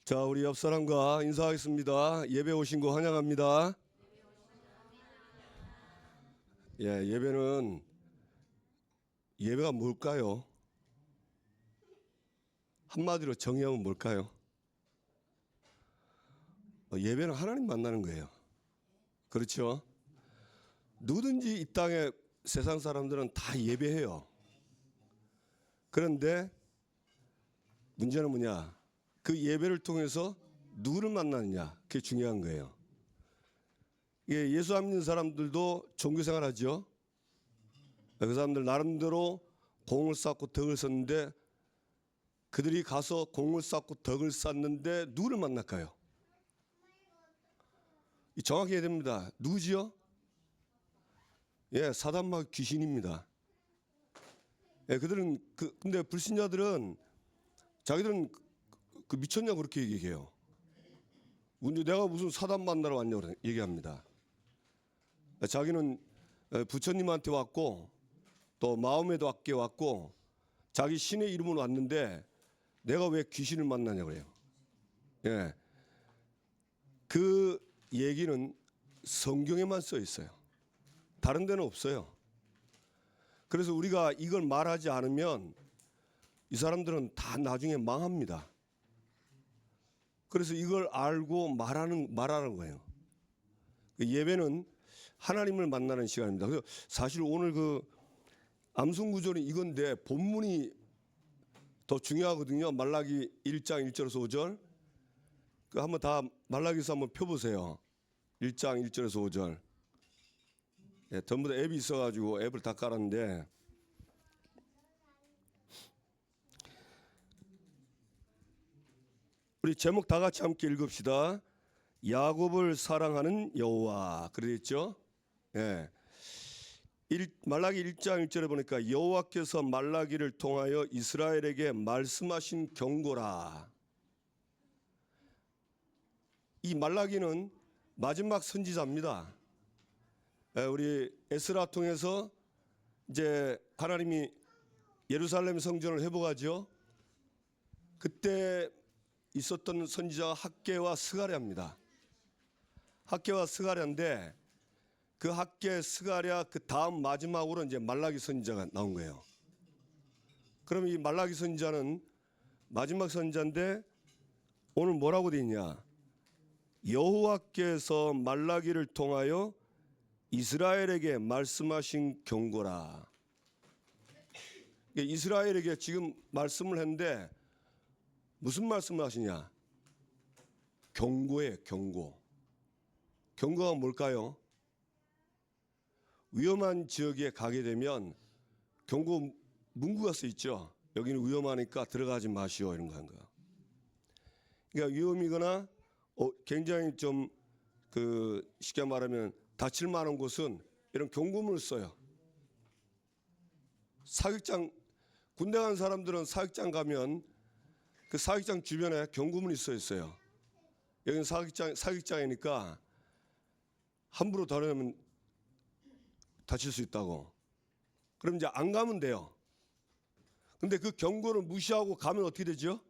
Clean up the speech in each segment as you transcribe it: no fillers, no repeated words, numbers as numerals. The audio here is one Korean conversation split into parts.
자, 우리 옆 사람과 인사하겠습니다. 예배 오신 거 환영합니다. 예배가 뭘까요? 한마디로 정의하면 뭘까요? 예배는 하나님 만나는 거예요. 그렇죠? 누구든지 이 땅에 세상 사람들은 다 예배해요. 그런데 문제는 뭐냐? 그 예배를 통해서 누구를 만나느냐? 그게 중요한 거예요. 예수 안 믿는 사람들도 종교생활 하죠. 그 사람들 나름대로 공을 쌓고 덕을 썼는데 그들이 가서 공을 쌓고 덕을 쌓는데 누구를 만날까요? 정확히 해야 됩니다. 누구지요? 사단마귀 귀신입니다. 그들은 근데 불신자들은 자기들은 미쳤냐 그렇게 얘기해요. 내가 무슨 사단 만나러 왔냐고 얘기합니다. 자기는 부처님한테 왔고 또 마음에도 왔게 왔고 자기 신의 이름으로 왔는데 내가 왜 귀신을 만나냐고 그래요. 그 얘기는 성경에만 써 있어요. 다른 데는 없어요. 그래서 우리가 이걸 말하지 않으면 이 사람들은 다 나중에 망합니다. 그래서 이걸 알고 말하는 거예요. 예배는 하나님을 만나는 시간입니다. 그래서 사실 오늘 그 암송 구절이 이건데 본문이 더 중요하거든요. 말라기 1장 1절에서 5절. 한번 다 말라기서 한번 펴보세요. 1장 1절에서 5절. 전부 다 앱이 있어가지고 앱을 다 깔았는데 우리 제목 다 같이 함께 읽읍시다. 야곱을 사랑하는 여호와. 그랬죠? 말라기 1장 1절에 보니까 여호와께서 말라기를 통하여 이스라엘에게 말씀하신 경고라. 이 말라기는 마지막 선지자입니다. 우리 에스라 통해서 이제 하나님이 예루살렘 성전을 회복하죠. 그때 있었던 선지자가 학개와 스가랴입니다. 학개와 스가랴인데 그 학개, 스가랴 그 다음 마지막으로 이제 말라기 선지자가 나온 거예요. 그럼 이 말라기 선지자는 마지막 선지자인데 오늘 뭐라고 돼 있냐? 여호와께서 말라기를 통하여 이스라엘에게 말씀하신 경고라. 이스라엘에게 지금 말씀을 했는데 무슨 말씀을 하시냐? 경고예요, 경고. 경고가 뭘까요? 위험한 지역에 가게 되면 경고 문구가 써 있죠. 여기는 위험하니까 들어가지 마시오 이런 거 한 거야. 그러니까 위험이거나 굉장히 좀 쉽게 말하면 다칠 만한 곳은 이런 경고문을 써요. 사격장 군대 간 사람들은 사격장 가면 그 사격장 주변에 경고문이 써 있어요. 여기는 사격장이니까 함부로 다루면 다칠 수 있다고. 그럼 이제 안 가면 돼요. 근데 그 경고를 무시하고 가면 어떻게 되죠?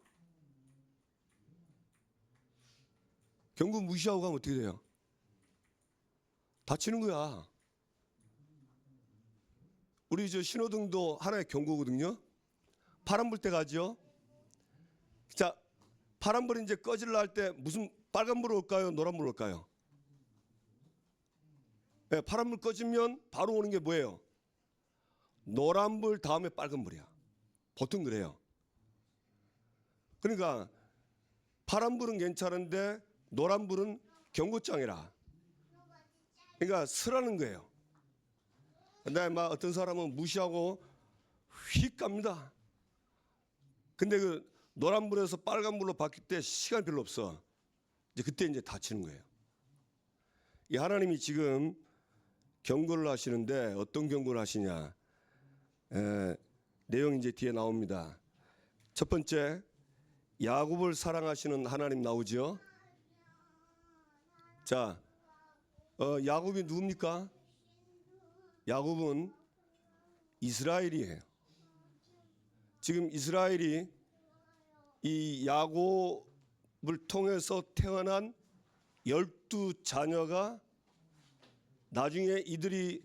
경고 무시하고 가면 어떻게 돼요? 다치는 거야. 우리 신호등도 하나의 경고거든요. 파란 불 때 가죠. 자, 파란불이 이제 꺼질라 할 때 무슨 빨간불 올까요? 노란불 올까요? 파란불 꺼지면 바로 오는 게 뭐예요? 노란불 다음에 빨간불이야. 보통 그래요. 그러니까 파란불은 괜찮은데 노란불은 경고장이라. 그러니까 쓰라는 거예요. 근데 막 어떤 사람은 무시하고 휙 갑니다. 근데 그 노란불에서 빨간불로 바뀔 때 시간 별로 없어. 그때 이제 다치는 거예요. 이 하나님이 지금 경고를 하시는데 어떤 경고를 하시냐? 내용이 이제 뒤에 나옵니다. 첫 번째, 야곱을 사랑하시는 하나님 나오죠. 자, 야곱이 누굽니까? 야곱은 이스라엘이에요. 지금 이스라엘이 이 야곱 통해서 태어난 12자녀가 나중에 이들이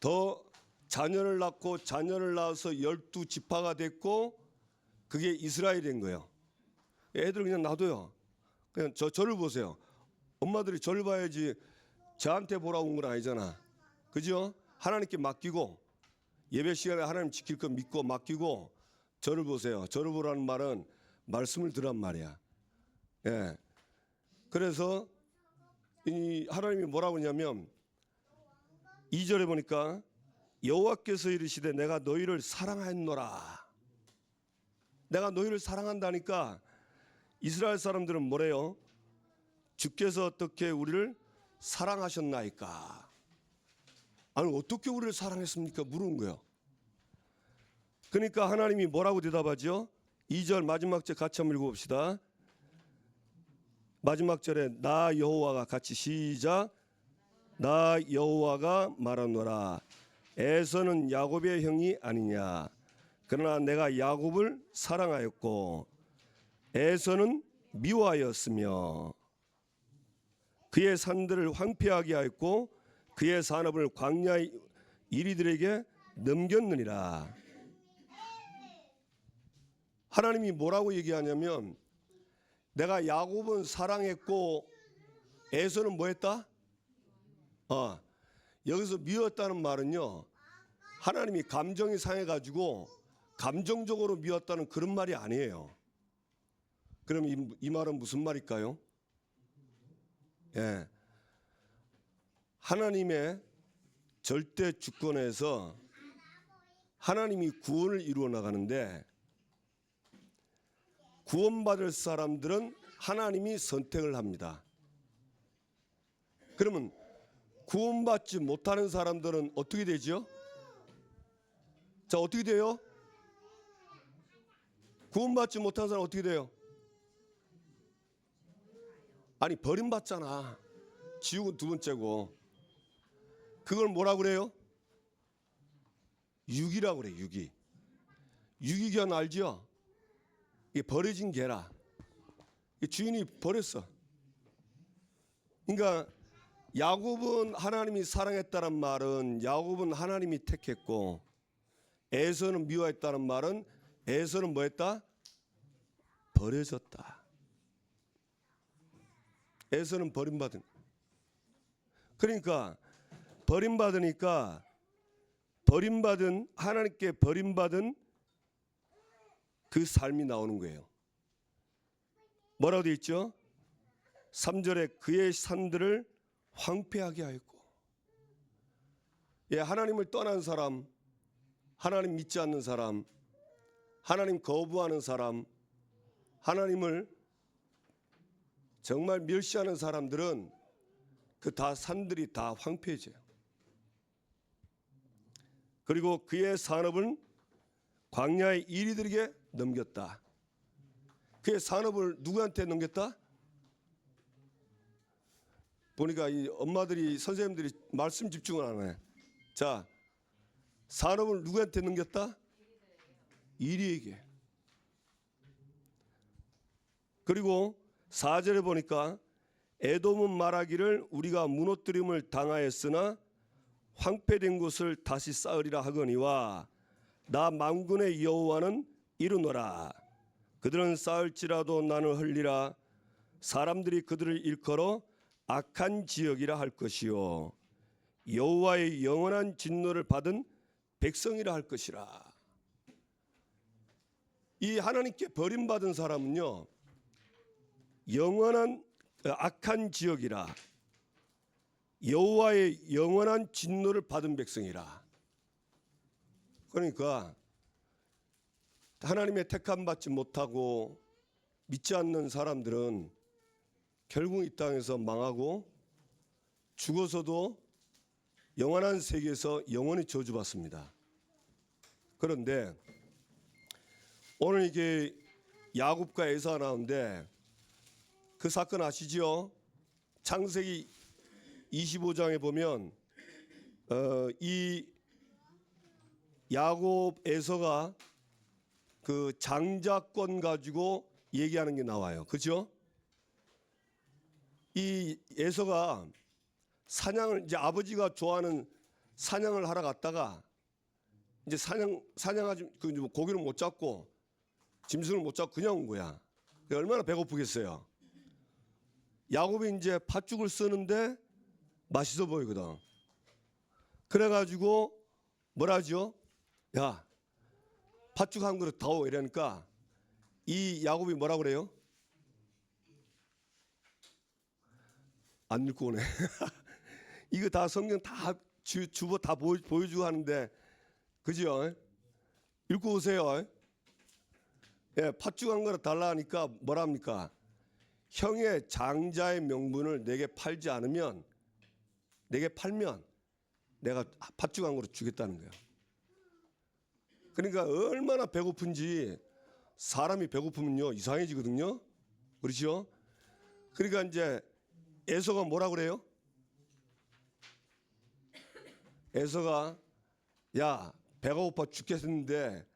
더 자녀를 낳고 자녀를 낳아서 12지파가 됐고 그게 이스라엘이 된 거예요. 애들 그냥 놔둬요. 그냥 저를 보세요. 엄마들이 저를 봐야지 저한테 보라고 온 건 아니잖아. 그죠? 하나님께 맡기고 예배 시간에 하나님 지킬 거 믿고 맡기고 저를 보세요. 저를 보라는 말은 말씀을 들으란 말이야. 예. 그래서 이 하나님이 뭐라고 하냐면 2절에 보니까 여호와께서 이르시되 내가 너희를 사랑하였노라. 내가 너희를 사랑한다니까 이스라엘 사람들은 뭐래요? 주께서 어떻게 우리를 사랑하셨나이까? 아니 어떻게 우리를 사랑했습니까? 물은 거예요. 그러니까 하나님이 뭐라고 대답하죠? 2절 마지막 절 같이 한번 읽어봅시다. 마지막 절에 나 여호와가 같이 시작. 나 여호와가 말하노라. 에서는 야곱의 형이 아니냐. 그러나 내가 야곱을 사랑하였고 에서는 미워하였으며 그의 산들을 황폐하게 하였고 그의 산업을 광야의 이리들에게 넘겼느니라. 하나님이 뭐라고 얘기하냐면 내가 야곱은 사랑했고 에서는 뭐했다? 여기서 미웠다는 말은요, 하나님이 감정이 상해가지고 감정적으로 미웠다는 그런 말이 아니에요. 그럼 이 말은 무슨 말일까요? 예, 하나님의 절대 주권에서 하나님이 구원을 이루어 나가는데 구원받을 사람들은 하나님이 선택을 합니다. 그러면 구원받지 못하는 사람들은 어떻게 되죠? 자, 어떻게 돼요? 구원받지 못하는 사람은 어떻게 돼요? 아니 버림받잖아. 지옥은 두 번째고. 그걸 뭐라 그래요? 유기라고 그래. 유기. 유기견 알죠? 이게 버려진 개라. 주인이 버렸어. 그러니까 야곱은 하나님이 사랑했다는 말은 야곱은 하나님이 택했고 에서는 미워했다는 말은 에서는 뭐했다? 버려졌다. 에서는 버림받은. 그러니까 버림받으니까 버림받은 하나님께 버림받은 그 삶이 나오는 거예요. 뭐라고 되어 있죠? 3절에 그의 산들을 황폐하게 하였고. 예, 하나님을 떠난 사람, 하나님 믿지 않는 사람, 하나님 거부하는 사람, 하나님을 정말 멸시하는 사람들은 그 다 산들이 다 황폐해져요. 그리고 그의 산업은 광야의 이리들에게 넘겼다. 그의 산업을 누구한테 넘겼다? 보니까 이 엄마들이 선생님들이 말씀 집중을 안 해. 자, 산업을 누구한테 넘겼다? 이리에게. 그리고 4절에 보니까 에돔은 말하기를 우리가 무너뜨림을 당하였으나 황폐된 곳을 다시 쌓으리라 하거니와 나 만군의 여호와는 이르노라. 그들은 쌓을지라도 나는 흘리라. 사람들이 그들을 일컬어 악한 지역이라 할 것이요 여호와의 영원한 진노를 받은 백성이라 할 것이라. 이 하나님께 버림받은 사람은요, 영원한 악한 지역이라 여호와의 영원한 진노를 받은 백성이라. 그러니까 하나님의 택함 받지 못하고 믿지 않는 사람들은 결국 이 땅에서 망하고 죽어서도 영원한 세계에서 영원히 저주받습니다. 그런데 오늘 이게 야곱과 에사가 나오는데 그 사건 아시죠? 창세기 25장에 보면 이 야곱 에서가 그 장자권 가지고 얘기하는 게 나와요. 그렇죠? 이 에서가 사냥을 이제 아버지가 좋아하는 사냥을 하러 갔다가 이제 사냥하지 그 고기를 못 잡고 짐승을 못 잡고 그냥 온 거야. 얼마나 배고프겠어요. 야곱이 이제 팥죽을 쓰는데 맛있어 보이거든. 그래가지고 뭐라죠? 야, 팥죽 한 그릇 다오 이러니까 이 야곱이 뭐라 그래요? 안 읽고 오네. 이거 다 성경 다 주보 다 보여주고 하는데 그죠? 읽고 오세요. 예, 팥죽 한 그릇 달라 하니까 뭐랍니까? 형의 장자의 명분을 내게 팔지 않으면 내게 팔면 내가 팥죽 한 그릇 주겠다는 거야. 그러니까 얼마나 배고픈지 사람이 배고프면요 이상해지거든요. 그렇죠? 그러니까 이제 에서가 뭐라 그래요? 에서가 야 배가 고파 죽겠는데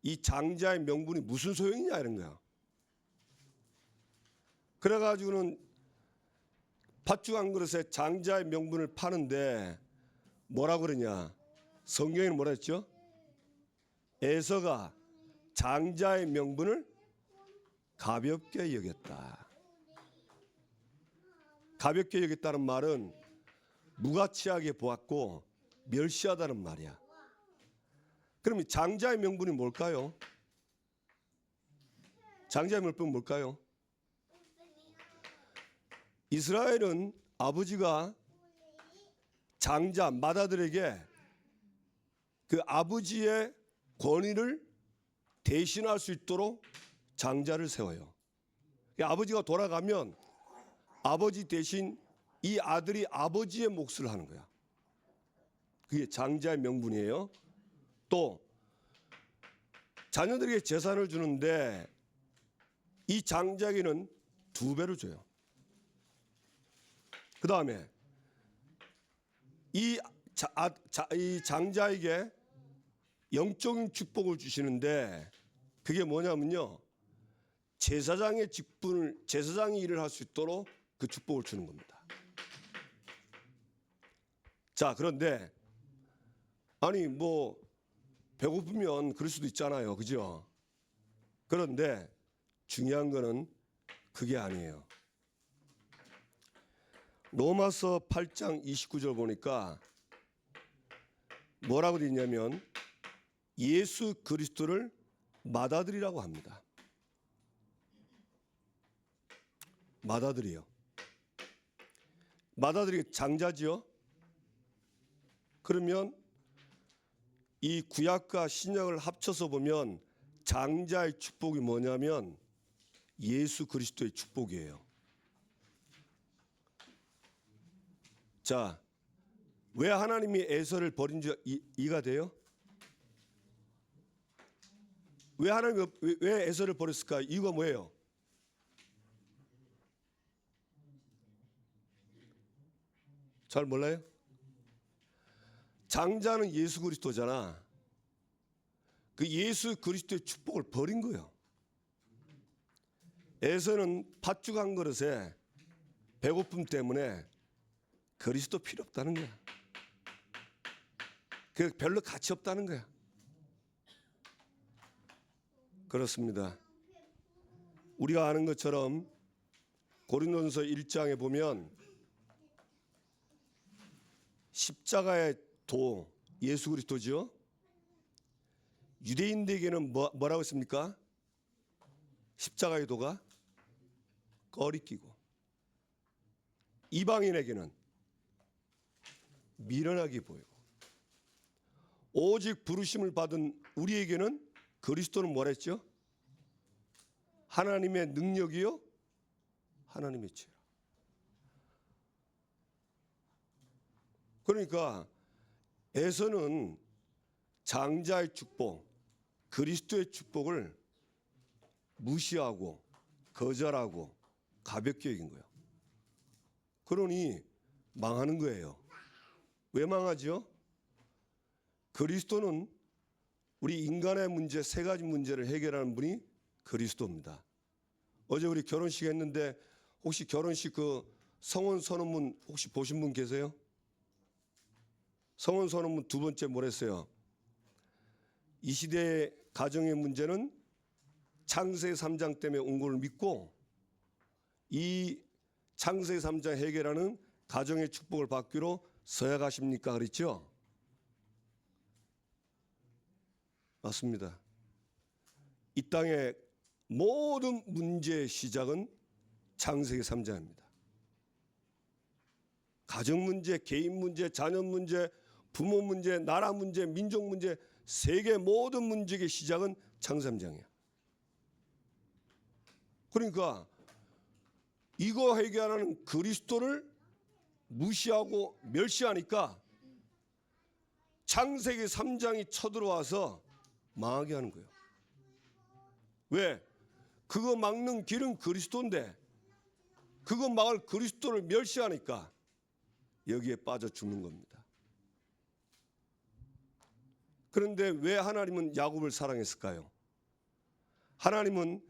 이 장자의 명분이 무슨 소용이냐 이런 거야. 그래가지고는 팥죽 한 그릇에 장자의 명분을 파는데 뭐라 그러냐? 성경에는 뭐라 했죠? 에서가 장자의 명분을 가볍게 여겼다. 가볍게 여겼다는 말은 무가치하게 보았고 멸시하다는 말이야. 그럼 장자의 명분이 뭘까요? 장자의 명분은 뭘까요? 이스라엘은 아버지가 장자 맏아들에게 그 아버지의 권위를 대신할 수 있도록 장자를 세워요. 아버지가 돌아가면 아버지 대신 이 아들이 아버지의 몫을 하는 거야. 그게 장자의 명분이에요. 또 자녀들에게 재산을 주는데 이 장자에게는 2배를 줘요. 그 다음에 이 장자에게 영적인 축복을 주시는데 그게 뭐냐면요. 제사장의 제사장이 일을 할 수 있도록 그 축복을 주는 겁니다. 자, 그런데 아니 뭐 배고프면 그럴 수도 있잖아요. 그죠? 그런데 중요한 거는 그게 아니에요. 로마서 8장 29절 보니까 뭐라고 되어 있냐면 예수 그리스도를 맏아들이라고 합니다. 맏아들이요. 맏아들이 장자지요. 그러면 이 구약과 신약을 합쳐서 보면 장자의 축복이 뭐냐면 예수 그리스도의 축복이에요. 자, 왜 하나님이 에서를 버린지 이해가 돼요? 왜 하나님이 왜 에서를 버렸을까? 이유가 뭐예요? 잘 몰라요? 장자는 예수 그리스도잖아. 그 예수 그리스도의 축복을 버린 거예요. 에서는 팥죽 한 그릇에 배고픔 때문에 그리스도 필요 없다는 거야. 그 별로 가치 없다는 거야. 그렇습니다. 우리가 아는 것처럼 고린도전서 1장에 보면 십자가의 도 예수 그리스도죠. 유대인들에게는 뭐라고 했습니까? 십자가의 도가 꺼리끼고 이방인에게는 미련하게 보이고 오직 부르심을 받은 우리에게는 그리스도는 뭐라 했죠? 하나님의 능력이요 하나님의 지혜라. 그러니까 에서는 장자의 축복 그리스도의 축복을 무시하고 거절하고 가볍게 여긴 거예요. 그러니 망하는 거예요. 왜 망하죠? 그리스도는 우리 인간의 문제 3가지 문제를 해결하는 분이 그리스도입니다. 어제 우리 결혼식 했는데 혹시 결혼식 그 성원 선언문 혹시 보신 분 계세요? 성원 선언문 두 번째 뭐랬어요? 이 시대의 가정의 문제는 창세기 3장 때문에 온 걸 믿고 이 창세기 3장 해결하는 가정의 축복을 받기로 서약하십니까? 그랬죠? 맞습니다. 이 땅의 모든 문제의 시작은 창세기 3장입니다. 가정 문제, 개인 문제, 자녀 문제, 부모 문제, 나라 문제, 민족 문제, 세계 모든 문제의 시작은 창세기 3장이야. 그러니까 이거 해결하는 그리스도를 무시하고 멸시하니까 창세기 3장이 쳐들어와서 망하게 하는 거예요. 왜? 그거 막는 길은 그리스도인데 그거 막을 그리스도를 멸시하니까 여기에 빠져 죽는 겁니다. 그런데 왜 하나님은 야곱을 사랑했을까요? 하나님은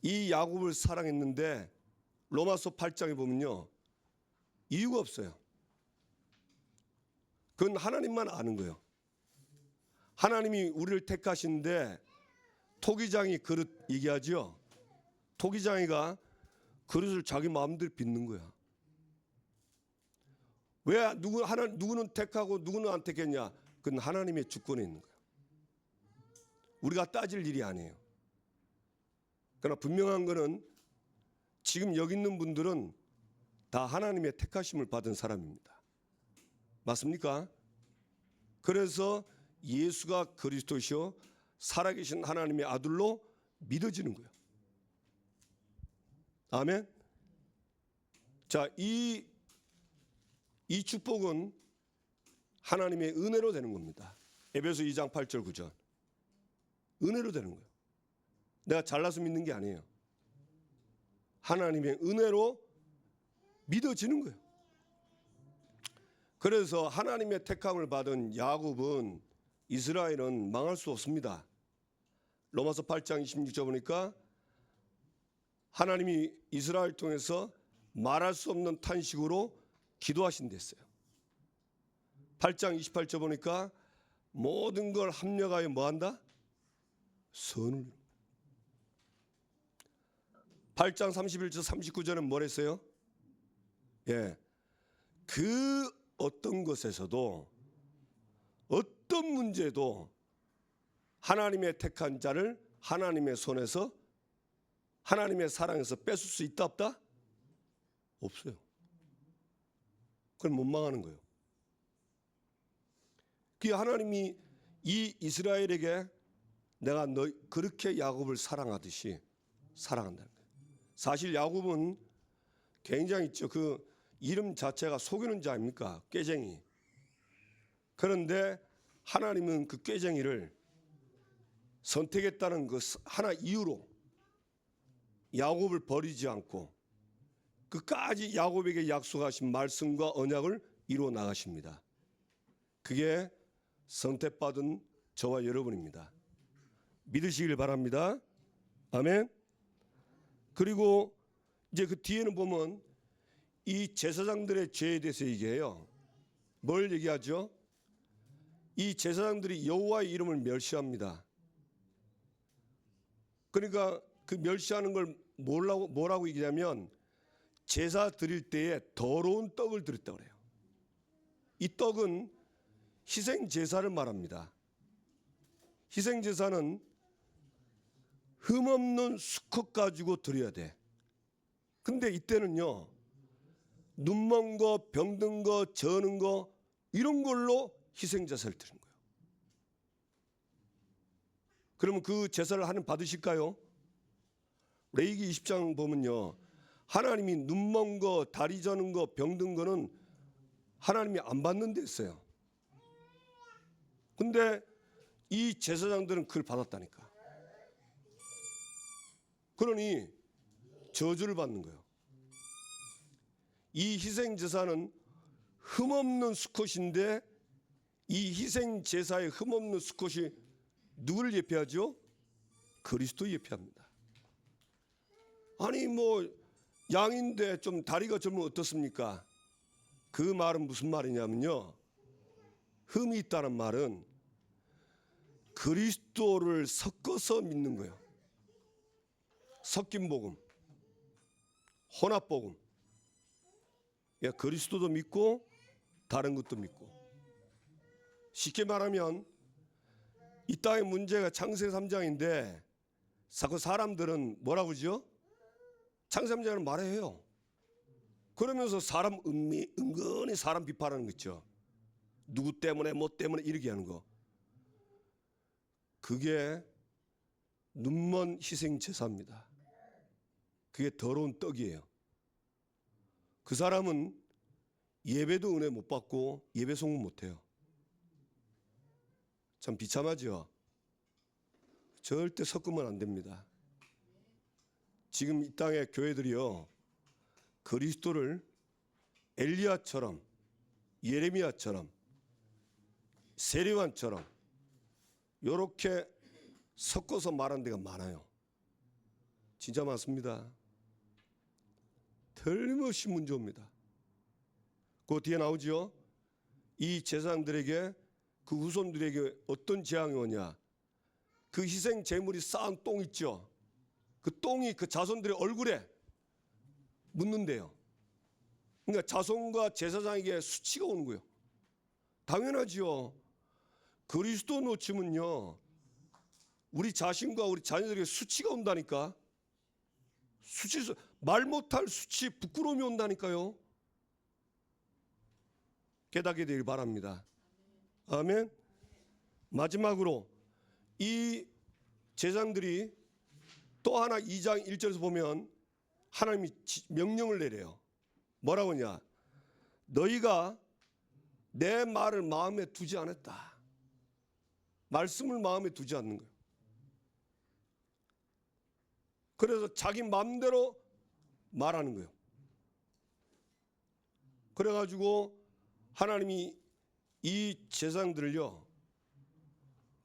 이 야곱을 사랑했는데 로마서 8장에 보면요, 이유가 없어요. 그건 하나님만 아는 거예요. 하나님이 우리를 택하시는데 토기장이 그릇 얘기하죠. 토기장이가 그릇을 자기 마음대로 빚는 거야. 왜 누구는 택하고 누구는 안 택했냐? 그건 하나님의 주권에 있는 거야. 우리가 따질 일이 아니에요. 그러나 분명한 거는 지금 여기 있는 분들은 다 하나님의 택하심을 받은 사람입니다. 맞습니까? 그래서 예수가 그리스도시요 살아계신 하나님의 아들로 믿어지는 거예요. 아멘. 자, 이 축복은 하나님의 은혜로 되는 겁니다. 에베소 2장 8절 9절. 은혜로 되는 거예요. 내가 잘나서 믿는 게 아니에요. 하나님의 은혜로 믿어지는 거예요. 그래서 하나님의 택함을 받은 야곱은, 이스라엘은 망할 수 없습니다. 로마서 8장 26절 보니까 하나님이 이스라엘 통해서 말할 수 없는 탄식으로 기도하신다 했어요. 8장 28절 보니까 모든 걸 합력하여 뭐한다? 선을. 8장 31절 39절은 뭐랬어요? 예, 그 어떤 것에서도 어떤 문제도 하나님의 택한 자를 하나님의 손에서 하나님의 사랑에서 뺏을 수 있다 없다? 없어요. 그럼 못 망하는 거예요. 그 하나님이 이 이스라엘에게 내가 너 그렇게 야곱을 사랑하듯이 사랑한다는 거예요. 사실 야곱은 굉장히 있죠. 그 이름 자체가 속이는 자 아닙니까? 꾀쟁이. 그런데 하나님은 그 꾀쟁이를 선택했다는 그 하나 이유로 야곱을 버리지 않고 끝까지 야곱에게 약속하신 말씀과 언약을 이루어 나가십니다. 그게 선택받은 저와 여러분입니다. 믿으시길 바랍니다. 아멘. 그리고 이제 그 뒤에는 보면 이 제사장들의 죄에 대해서 얘기해요. 뭘 얘기하죠? 이 제사장들이 여호와의 이름을 멸시합니다. 그러니까 그 멸시하는 걸 뭐라고 얘기하냐면 제사 드릴 때에 더러운 떡을 드렸다고 그래요. 이 떡은 희생 제사를 말합니다. 희생 제사는 흠없는 수컷 가지고 드려야 돼. 근데 이때는요, 눈먼 거, 병든 거, 저는 거 이런 걸로 희생 제사를 드린 거예요. 그러면 그 제사를 하나님 받으실까요? 레위기 20장 보면요, 하나님이 눈먼 거, 다리 저는 거, 병든 거는 하나님이 안 받는 데 있어요. 근데 이 제사장들은 그걸 받았다니까. 그러니 저주를 받는 거예요. 이 희생 제사는 흠없는 수컷인데 이 희생 제사의 흠없는 수컷이 누구를 예표하죠? 그리스도 예표합니다. 아니 뭐 양인데 좀 다리가 젊으면 어떻습니까? 그 말은 무슨 말이냐면요, 흠이 있다는 말은 그리스도를 섞어서 믿는 거예요. 섞인 복음, 혼합 복음. 예, 그리스도도 믿고 다른 것도 믿고. 쉽게 말하면 이 땅의 문제가 창세기 3장인데 자꾸 사람들은 뭐라고 그러죠? 창세기 3장을 말해요. 그러면서 사람 은근히 사람 비판하는 거 있죠. 누구 때문에 뭐 때문에 이렇게 하는 거. 그게 눈먼 희생 제사입니다. 그게 더러운 떡이에요. 그 사람은 예배도 은혜 못 받고 예배 송금 못 해요. 참 비참하죠. 절대 섞으면 안 됩니다. 지금 이 땅의 교회들이요, 그리스도를 엘리야처럼, 예레미야처럼, 세례요한처럼 이렇게 섞어서 말하는 데가 많아요. 진짜 많습니다. 틀림없이 문제 옵니다. 그 뒤에 나오죠. 이 제사장들에게, 그 후손들에게 어떤 재앙이 오냐. 그 희생 제물이 쌓은 똥 있죠. 그 똥이 그 자손들의 얼굴에 묻는데요. 그러니까 자손과 제사장에게 수치가 오는 거예요. 당연하지요. 그리스도 놓치면요, 우리 자신과 우리 자녀들에게 수치가 온다니까. 말 못할 수치, 부끄러움이 온다니까요. 깨닫게 되길 바랍니다. 아멘. 마지막으로 이 제사장들이 또 하나 2장 1절에서 보면 하나님이 명령을 내려요. 뭐라고 하냐? 너희가 내 말을 마음에 두지 않았다. 말씀을 마음에 두지 않는 거예요. 그래서 자기 마음대로 말하는 거예요. 그래가지고 하나님이 이 제사장들을요,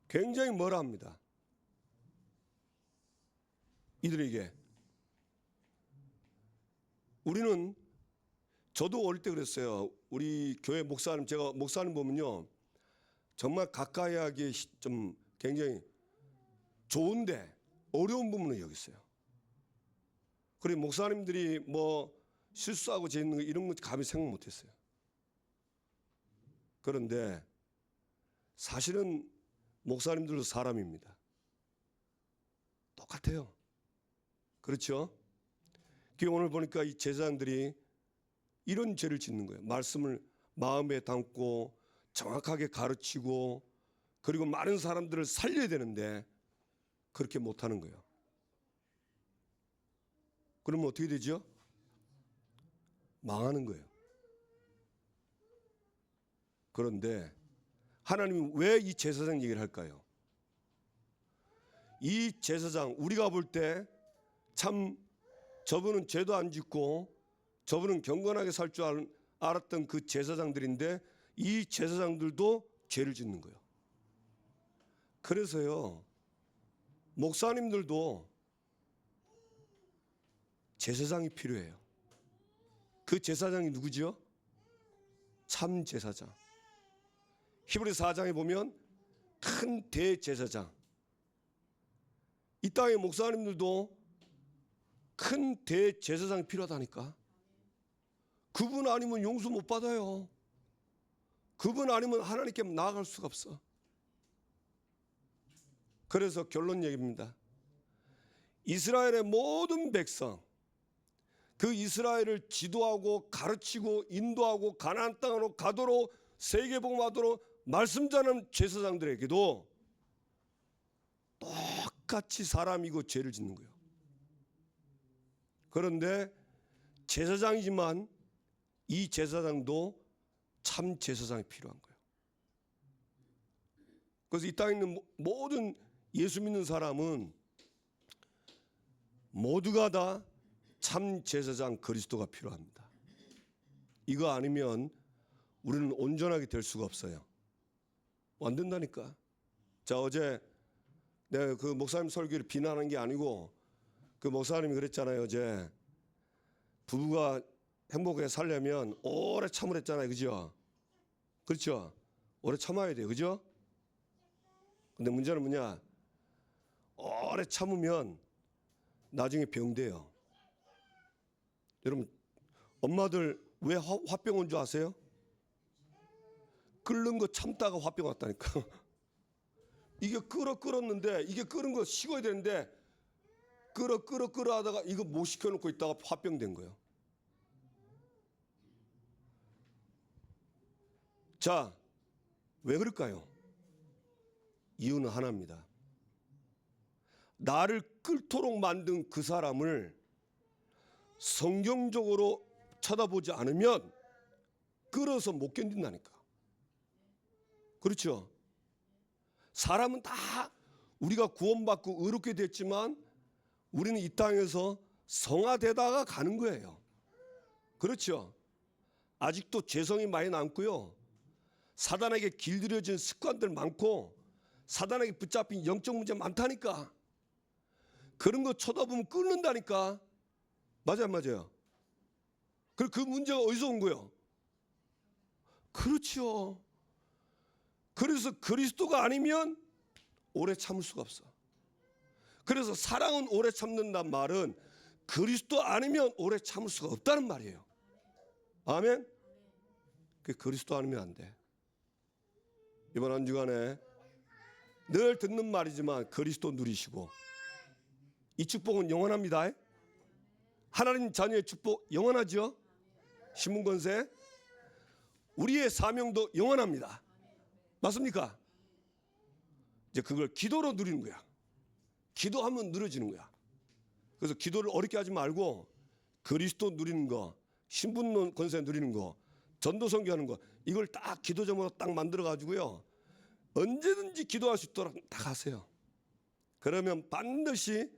굉장히 뭐라 합니다. 이들에게. 우리는, 저도 어릴 때 그랬어요. 우리 교회 목사님, 제가 목사님 보면요, 정말 가까이 하기 좀 굉장히 좋은데 어려운 부분을 여기 있어요. 그리고 목사님들이 뭐 실수하고 재밌는 거 이런 거 감히 생각 못했어요. 그런데 사실은 목사님들도 사람입니다. 똑같아요. 그렇죠? 오늘 보니까 이 제사장들이 이런 죄를 짓는 거예요. 말씀을 마음에 담고 정확하게 가르치고 그리고 많은 사람들을 살려야 되는데 그렇게 못하는 거예요. 그러면 어떻게 되죠? 망하는 거예요. 그런데 하나님이 왜 이 제사장 얘기를 할까요? 이 제사장, 우리가 볼 때 참 저분은 죄도 안 짓고 저분은 경건하게 살 줄 알았던 그 제사장들인데 이 제사장들도 죄를 짓는 거예요. 그래서요, 목사님들도 제사장이 필요해요. 그 제사장이 누구죠? 참 제사장. 히브리서 4장에 보면 큰 대제사장. 이 땅의 목사님들도 큰 대제사장이 필요하다니까. 그분 아니면 용서 못 받아요. 그분 아니면 하나님께 나아갈 수가 없어. 그래서 결론 얘기입니다. 이스라엘의 모든 백성, 그 이스라엘을 지도하고 가르치고 인도하고 가나안 땅으로 가도록 세계복음하도록 말씀 전하는 제사장들에게도 똑같이 사람이고 죄를 짓는 거예요. 그런데 제사장이지만 이 제사장도 참 제사장이 필요한 거예요. 그래서 이 땅에 있는 모든 예수 믿는 사람은 모두가 다 참 제사장 그리스도가 필요합니다. 이거 아니면 우리는 온전하게 될 수가 없어요. 안 된다니까. 자, 어제 내가 그 목사님 설교를 비난한 게 아니고 그 목사님이 그랬잖아요. 어제 부부가 행복하게 살려면 오래 참으랬잖아요, 그죠? 그렇죠? 오래 참아야 돼요, 그죠? 근데 문제는 뭐냐? 오래 참으면 나중에 병돼요. 여러분, 엄마들 왜 화병 온 줄 아세요? 끓는 거 참다가 화병 왔다니까. 이게 끓었는데 이게 끓은 거 식어야 되는데 끓어 하다가 이거 못 식혀놓고 있다가 화병 된 거예요. 자, 왜 그럴까요? 이유는 하나입니다. 나를 끓도록 만든 그 사람을 성경적으로 쳐다보지 않으면 끓어서 못 견딘다니까. 그렇죠? 사람은 다 우리가 구원받고 의롭게 됐지만 우리는 이 땅에서 성화되다가 가는 거예요. 그렇죠? 아직도 죄성이 많이 남고요. 사단에게 길들여진 습관들 많고 사단에게 붙잡힌 영적 문제 많다니까. 그런 거 쳐다보면 끓는다니까. 맞아요. 그리고 그 문제가 어디서 온 거예요? 그렇죠. 그래서 그리스도가 아니면 오래 참을 수가 없어. 그래서 사랑은 오래 참는단 말은 그리스도 아니면 오래 참을 수가 없다는 말이에요. 아멘? 그 그리스도 아니면 안 돼. 이번 한 주간에 늘 듣는 말이지만 그리스도 누리시고 이 축복은 영원합니다. 하나님 자녀의 축복 영원하죠. 신문권세 우리의 사명도 영원합니다. 맞습니까? 이제 그걸 기도로 누리는 거야. 기도하면 누려지는 거야. 그래서 기도를 어렵게 하지 말고 그리스도 누리는 거, 신분 권세 누리는 거, 전도 선교하는 거 이걸 딱 기도 제목으로 딱 만들어 가지고요. 언제든지 기도할 수 있도록 딱 하세요. 그러면 반드시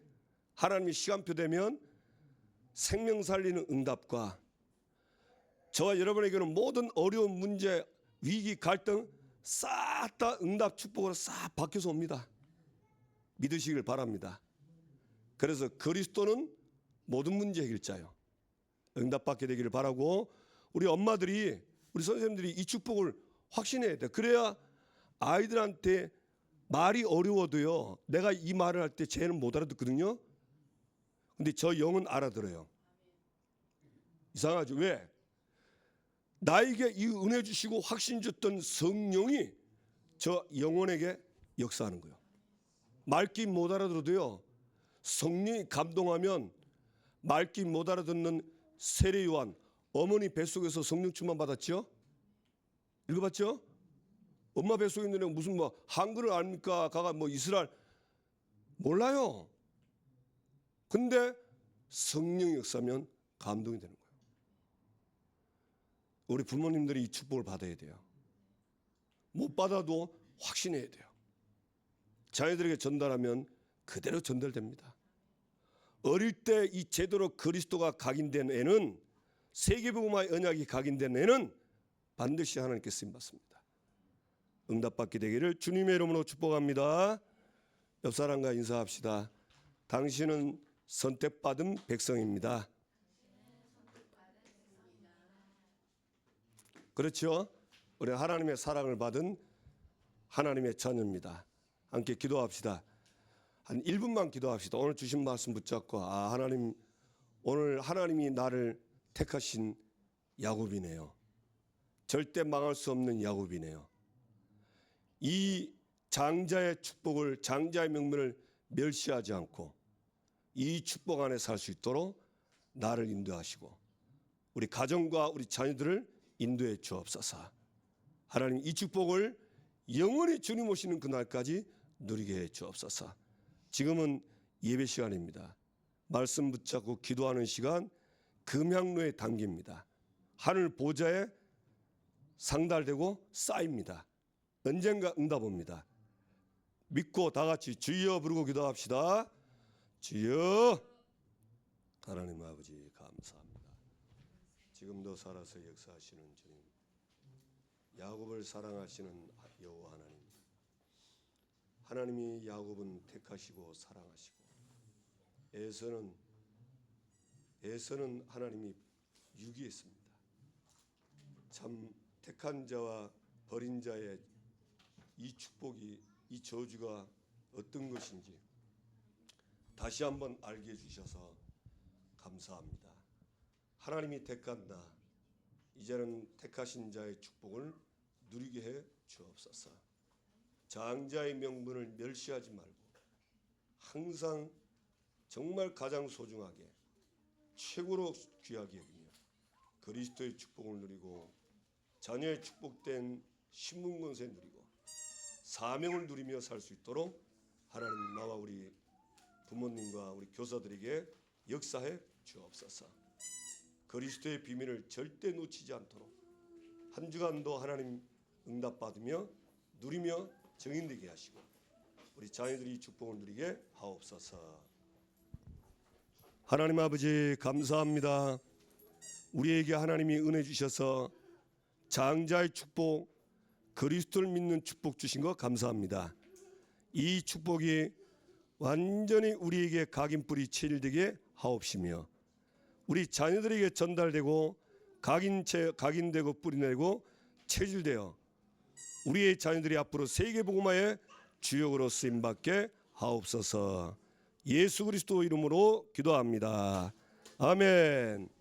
하나님이 시간표 되면 생명 살리는 응답과 저와 여러분에게는 모든 어려운 문제, 위기, 갈등 싹 다 응답 축복으로 싹 바뀌어서 옵니다. 믿으시길 바랍니다. 그래서 그리스도는 모든 문제 해결자요. 응답받게 되기를 바라고 우리 엄마들이 우리 선생님들이 이 축복을 확신해야 돼. 그래야 아이들한테 말이 어려워도요. 내가 이 말을 할 때 쟤는 못 알아듣거든요. 근데 저 영은 알아들어요. 이상하죠? 왜? 나에게 이 은혜 주시고 확신 줬던 성령이 저 영혼에게 역사하는 거예요. 말귀 못 알아들어도요. 성령이 감동하면 말귀 못 알아듣는 세례 요한 어머니 뱃속에서 성령 충만 받았죠? 읽어봤죠? 엄마 뱃속에 있는 애가 무슨 뭐 한글을 압니까? 가가 뭐 이스라엘 몰라요. 근데 성령 역사면 감동이 되는 거예요. 우리 부모님들이 이 축복을 받아야 돼요. 못 받아도 확신해야 돼요. 자녀들에게 전달하면 그대로 전달됩니다. 어릴 때 이 제대로 그리스도가 각인된 애는 세계복음화의 언약이 각인된 애는 반드시 하나님께 쓰임받습니다. 응답받게 되기를 주님의 이름으로 축복합니다. 옆 사람과 인사합시다. 당신은 선택받은 백성입니다. 그렇죠? 우리 하나님의 사랑을 받은 하나님의 자녀입니다. 함께 기도합시다. 한 1분만 기도합시다. 오늘 주신 말씀 붙잡고 하나님 오늘 하나님이 나를 택하신 야곱이네요. 절대 망할 수 없는 야곱이네요. 이 장자의 축복을 장자의 명분을 멸시하지 않고 이 축복 안에 살 수 있도록 나를 인도하시고 우리 가정과 우리 자녀들을 인도해 주옵소서. 하나님 이 축복을 영원히 주님 오시는 그날까지 누리게 해 주옵소서. 지금은 예배 시간입니다. 말씀 붙잡고 기도하는 시간 금향로에 담깁니다. 하늘 보좌에 상달되고 쌓입니다. 언젠가 응답 옵니다. 믿고 다 같이 주여 부르고 기도합시다. 주여. 하나님 아버지 감사합니다. 지금도 살아서 역사하시는 주님, 야곱을 사랑하시는 여호와 하나님, 하나님이 야곱은 택하시고 사랑하시고 배선은 하나님이 유기했습니다. 참 택한 자와 버린 자의 이 축복이, 이 저주가 어떤 것인지 다시 한번 알게 해주셔서 감사합니다. 하나님이 택한 나, 이제는 택하신 자의 축복을 누리게 해 주옵소서. 장자의 명분을 멸시하지 말고 항상 정말 가장 소중하게 최고로 귀하게 여기며 그리스도의 축복을 누리고 자녀의 축복된 신분 권세 누리고 사명을 누리며 살 수 있도록 하나님 나와 우리 부모님과 우리 교사들에게 역사해 주옵소서. 그리스도의 비밀을 절대 놓치지 않도록 한 주간도 하나님 응답받으며 누리며 정인되게 하시고 우리 자녀들이 축복을 누리게 하옵소서. 하나님 아버지 감사합니다. 우리에게 하나님이 은혜 주셔서 장자의 축복, 그리스도를 믿는 축복 주신 거 감사합니다. 이 축복이 완전히 우리에게 각인뿌리 체질되게 하옵시며 우리 자녀들에게 전달되고 각인되고 뿌리내고 체질되어 우리의 자녀들이 앞으로 세계복음화의 주역으로 쓰임받게 하옵소서. 예수 그리스도 이름으로 기도합니다. 아멘.